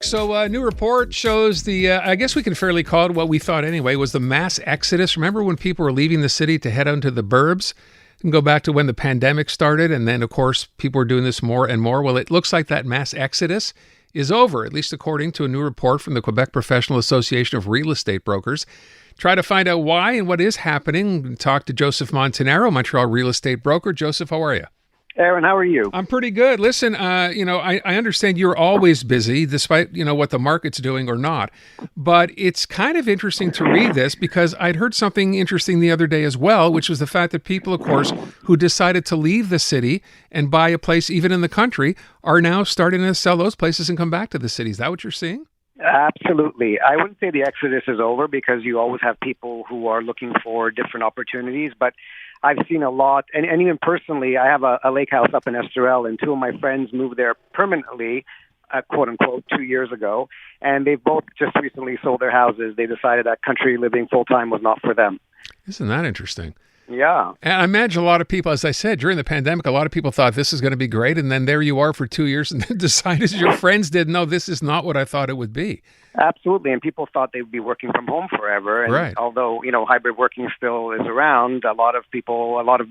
So a new report shows I guess we can fairly call it what we thought anyway, was the mass exodus. Remember when people were leaving the city to head onto the burbs? And go back to when the pandemic started, and then, of course, people were doing this more and more. Well, it looks like that mass exodus is over, at least according to a new report from the Quebec Professional Association of Real Estate Brokers. Try to find out why and what is happening. Talk to Joseph Montanaro, Montreal real estate broker. Joseph, how are you? Aaron, how are you? I'm pretty good. Listen, I understand you're always busy, despite, what the market's doing or not. But it's kind of interesting to read this because I'd heard something interesting the other day as well, which was the fact that people, of course, who decided to leave the city and buy a place even in the country are now starting to sell those places and come back to the city. Is that what you're seeing? Absolutely. I wouldn't say the exodus is over because you always have people who are looking for different opportunities, but I've seen a lot, and even personally, I have a lake house up in Esterel, and two of my friends moved there permanently, quote unquote, 2 years ago, and they've both just recently sold their houses. They decided that country living full time was not for them. Isn't that interesting? Yeah. And I imagine a lot of people, as I said, during the pandemic, a lot of people thought this is going to be great, and then there you are for 2 years, and then decided, as your friends did, no, this is not what I thought it would be. Absolutely, and people thought they would be working from home forever. And right. Although hybrid working still is around, a lot of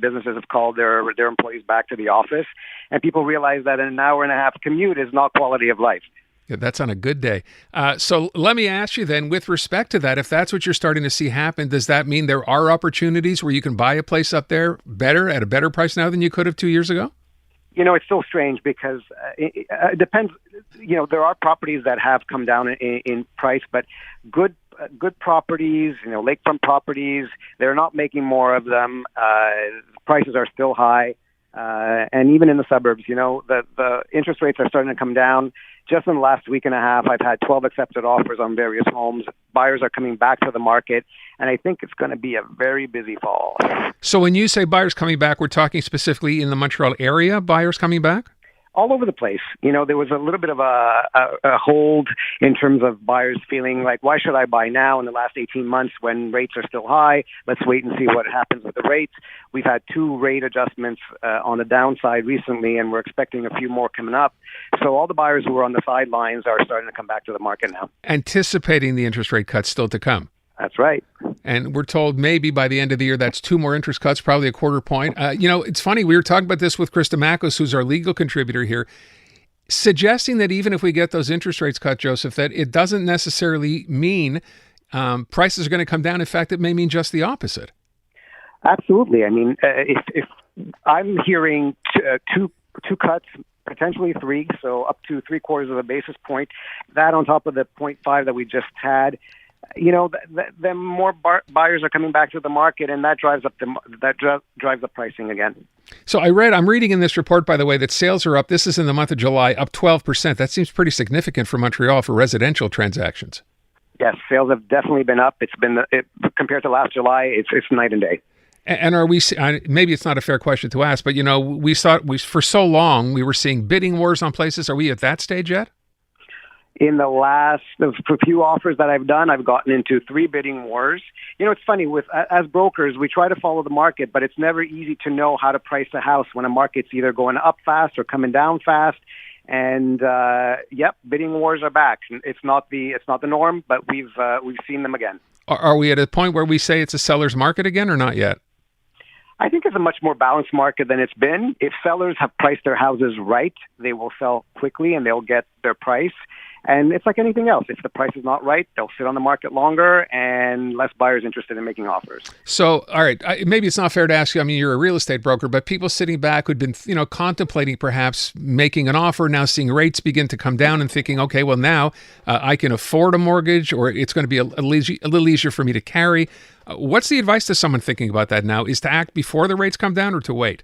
businesses have called their employees back to the office, and people realize that an hour and a half commute is not quality of life. Yeah, that's on a good day. So let me ask you then, with respect to that, if that's what you're starting to see happen, does that mean there are opportunities where you can buy a place up there at a better price now than you could have 2 years ago? It's so strange because it depends. There are properties that have come down in price, but good properties, lakefront properties, they're not making more of them. Prices are still high. And even in the suburbs, the interest rates are starting to come down. Just in the last week and a half, I've had 12 accepted offers on various homes. Buyers are coming back to the market, and I think it's going to be a very busy fall. So when you say buyers coming back, we're talking specifically in the Montreal area, buyers coming back? All over the place. There was a little bit of a hold in terms of buyers feeling like, why should I buy now in the last 18 months when rates are still high? Let's wait and see what happens with the rates. We've had 2 rate adjustments on the downside recently, and we're expecting a few more coming up. So all the buyers who were on the sidelines are starting to come back to the market now. Anticipating the interest rate cuts still to come. That's right. And we're told maybe by the end of the year, that's 2 more interest cuts, probably a quarter point. It's funny. We were talking about this with Krista Makos, who's our legal contributor here, suggesting that even if we get those interest rates cut, Joseph, that it doesn't necessarily mean prices are going to come down. In fact, it may mean just the opposite. Absolutely. I mean, if I'm hearing two cuts, potentially 3, so up to 3/4 of a basis point, that on top of the 0.5 that we just had, the more buyers are coming back to the market, and that drives up the pricing again. So I'm reading in this report, by the way, that sales are up. This is in the month of July, up 12%. That seems pretty significant for Montreal for residential transactions. Yes, sales have definitely been up. It's been compared to last July, it's night and day. And are we? Maybe it's not a fair question to ask, but we for so long we were seeing bidding wars on places. Are we at that stage yet? In the last few offers that I've done, I've gotten into 3 bidding wars. It's funny, as brokers, we try to follow the market, but it's never easy to know how to price a house when a market's either going up fast or coming down fast. And bidding wars are back. It's not the norm, but we've seen them again. Are we at a point where we say it's a seller's market again, or not yet? I think it's a much more balanced market than it's been. If sellers have priced their houses right, they will sell quickly and they'll get their price. And it's like anything else. If the price is not right, they'll sit on the market longer and less buyers interested in making offers. So, all right, maybe it's not fair to ask you, I mean, you're a real estate broker, but people sitting back who'd been, contemplating perhaps making an offer, now seeing rates begin to come down and thinking, okay, well, now I can afford a mortgage, or it's going to be a little easier for me to carry. What's the advice to someone thinking about that now? Is to act before the rates come down or to wait?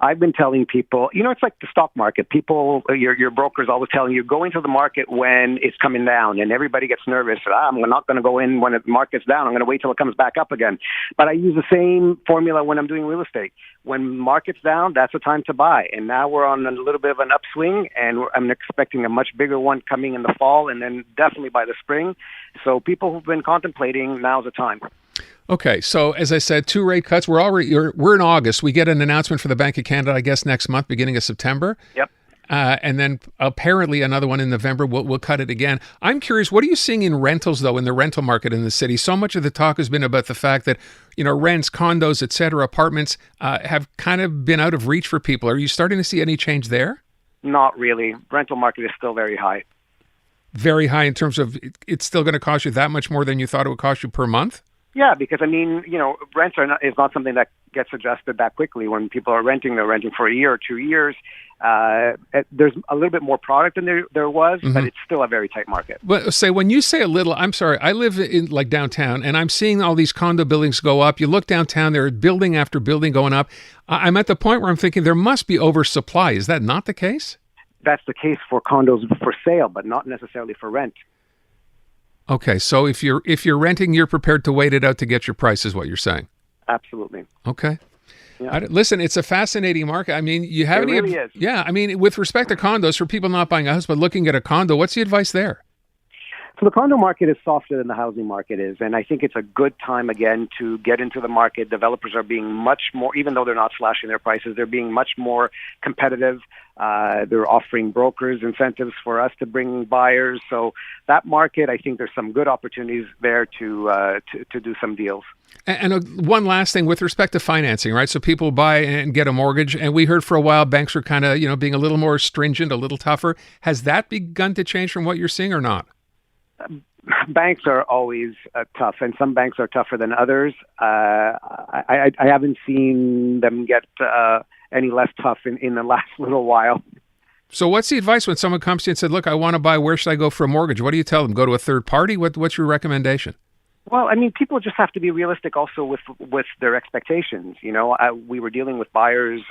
I've been telling people, it's like the stock market. People, your broker's always telling you, go into the market when it's coming down, and everybody gets nervous. I'm not going to go in when the market's down. I'm going to wait till it comes back up again. But I use the same formula when I'm doing real estate. When market's down, that's the time to buy. And now we're on a little bit of an upswing, and I'm expecting a much bigger one coming in the fall, and then definitely by the spring. So people who've been contemplating, now's the time. Okay, so as I said, 2 rate cuts. We're in August. We get an announcement for the Bank of Canada, I guess, next month, beginning of September. Yep. And then apparently another one in November. We'll cut it again. I'm curious, what are you seeing in rentals, though, in the rental market in the city? So much of the talk has been about the fact that, rents, condos, et cetera, apartments have kind of been out of reach for people. Are you starting to see any change there? Not really. Rental market is still very high. Very high in terms of it's still going to cost you that much more than you thought it would cost you per month? Yeah, because rents is not something that gets adjusted that quickly. When people are renting, they're renting for a year or 2 years. There's a little bit more product than there was, but it's still a very tight market. But when you say a little, I'm sorry, I live in like downtown, and I'm seeing all these condo buildings go up. You look downtown, there are building after building going up. I'm at the point where I'm thinking there must be oversupply. Is that not the case? That's the case for condos for sale, but not necessarily for rent. Okay, so if you're renting, you're prepared to wait it out to get your price, is what you're saying? Absolutely. Okay. Yeah. Listen, it's a fascinating market. I mean, you have It really is. Yeah, I mean, with respect to condos, for people not buying a house but looking at a condo, what's the advice there? So the condo market is softer than the housing market is, and I think it's a good time again to get into the market. Developers are being much more, even though they're not slashing their prices, they're being much more competitive. They're offering brokers incentives for us to bring buyers. So that market, I think there's some good opportunities there to do some deals. And one last thing with respect to financing, right? So people buy and get a mortgage, and we heard for a while banks were kind of, being a little more stringent, a little tougher. Has that begun to change from what you're seeing or not? Banks are always tough, and some banks are tougher than others. I haven't seen them get any less tough in the last little while. So what's the advice when someone comes to you and said, look, I want to buy, where should I go for a mortgage? What do you tell them? Go to a third party? What's your recommendation? Well, I mean, people just have to be realistic also with their expectations. We were dealing with buyers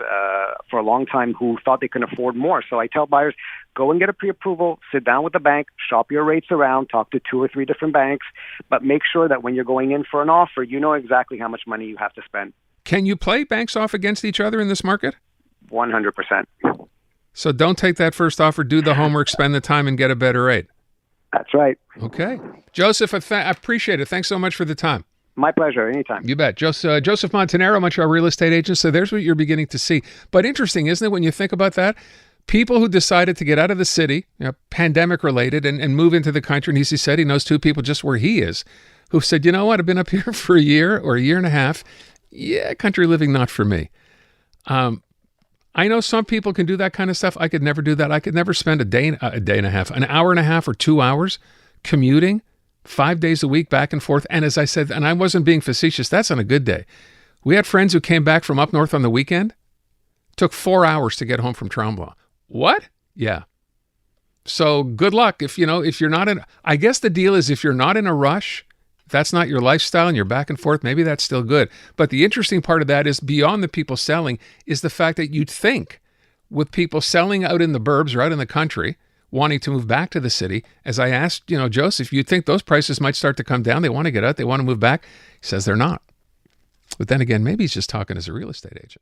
for a long time who thought they could afford more. So I tell buyers, go and get a pre-approval, sit down with the bank, shop your rates around, talk to 2 or 3 different banks, but make sure that when you're going in for an offer, you know exactly how much money you have to spend. Can you play banks off against each other in this market? 100%. So don't take that first offer, do the homework, spend the time, and get a better rate. That's right. Okay. Joseph, I appreciate it. Thanks so much for the time. My pleasure. Anytime. You bet. Joseph Montanaro, Montreal real estate agent. So there's what you're beginning to see. But interesting, isn't it, when you think about that? People who decided to get out of the city, pandemic related, and move into the country. And he said he knows 2 people just where he is who said, you know what, I've been up here for a year or a year and a half. Yeah, country living, not for me. I know some people can do that kind of stuff. I could never do that. I could never spend a day and a half, an hour and a half or 2 hours commuting 5 days a week back and forth. And as I said, and I wasn't being facetious, that's on a good day. We had friends who came back from up north on the weekend. Took 4 hours to get home from Tremblant. What? Yeah. So good luck. If you're not in, I guess the deal is if you're not in a rush, if that's not your lifestyle and you're back and forth, maybe that's still good. But the interesting part of that is beyond the people selling is the fact that you'd think with people selling out in the burbs or out in the country, wanting to move back to the city, as I asked, Joseph, you'd think those prices might start to come down. They want to get out. They want to move back. He says they're not. But then again, maybe he's just talking as a real estate agent.